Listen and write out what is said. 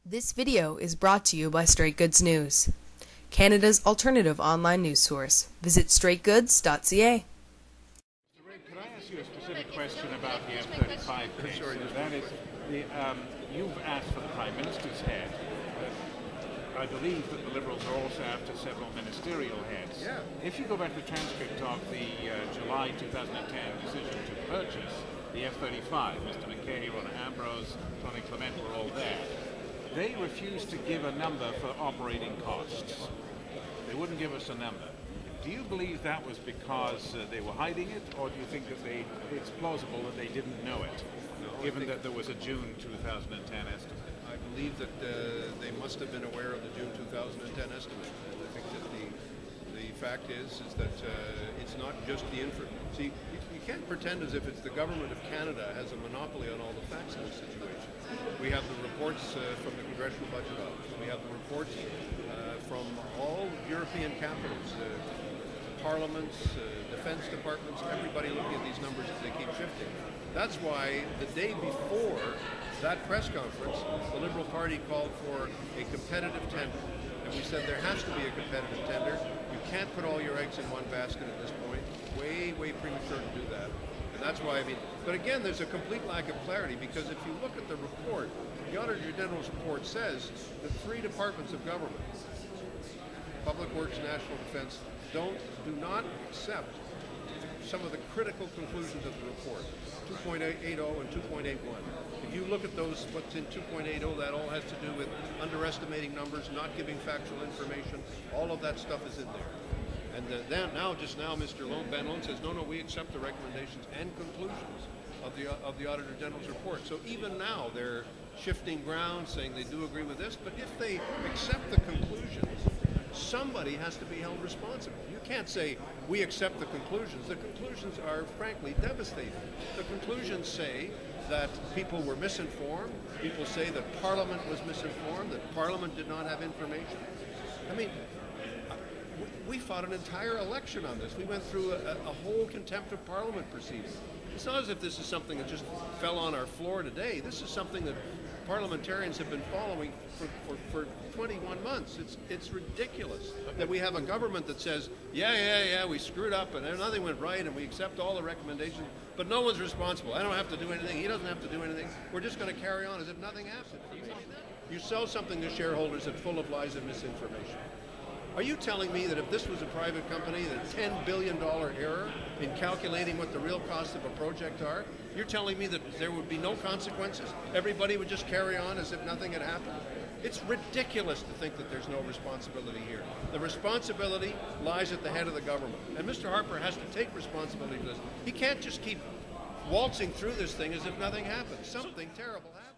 This video is brought to you by Straight Goods News, Canada's alternative online news source. Visit straightgoods.ca. Mr. Ray, could I ask you a specific question about the F-35 case? Sure. That is, you've asked for the Prime Minister's head. I believe that the Liberals are also after several ministerial heads. Yeah. If you go back to the transcript of the July 2010 decision to purchase the F-35, Mr. McKay, Ron Ambrose, Tony Clement were all there. They refused to give a number for operating costs. They wouldn't give us a number. Do you believe that was because they were hiding it, or do you think that it's plausible that they didn't know it, given that there was a June 2010 estimate? I believe that they must have been aware of the June 2010 estimate. And I think that the fact is that it's not just the See, you can't pretend as if it's the government of Canada has a monopoly on all the facts in this situation. We have the reports from the Congressional Budget Office. We have the reports from all European capitals, parliaments, defense departments, everybody looking at these numbers as they keep shifting. That's why the day before that press conference, the Liberal Party called for a competitive tender. And we said there has to be a competitive tender. You can't put all your eggs in one basket at this point. Way, way premature to do that. And that's why, but again, there's a complete lack of clarity, because if you look at the report, the Auditor General's report says that 3 departments of government, Public Works, National Defense, do not accept some of the critical conclusions of the report, 2.80 and 2.81. If you look at those, what's in 2.80, that all has to do with underestimating numbers, not giving factual information. All of that stuff is in there. And just now, Mr. Ben Lone says, no, we accept the recommendations and conclusions of the Auditor General's report. So even now, they're shifting ground, saying they do agree with this. But if they accept the conclusions, somebody has to be held responsible. You can't say, we accept the conclusions. The conclusions are, frankly, devastating. The conclusions say that people were misinformed. People say that Parliament was misinformed, that Parliament did not have information. We fought an entire election on this. We went through a whole contempt of Parliament proceeding. It's not as if this is something that just fell on our floor today. This is something that parliamentarians have been following for 21 months. It's ridiculous that we have a government that says, yeah, we screwed up and nothing went right and we accept all the recommendations, but no one's responsible. I don't have to do anything. He doesn't have to do anything. We're just going to carry on as if nothing happened. You sell something to shareholders that's full of lies and misinformation. Are you telling me that if this was a private company, that $10 billion error in calculating what the real costs of a project are, you're telling me that there would be no consequences? Everybody would just carry on as if nothing had happened? It's ridiculous to think that there's no responsibility here. The responsibility lies at the head of the government. And Mr. Harper has to take responsibility for this. He can't just keep waltzing through this thing as if nothing happened. Something terrible happened.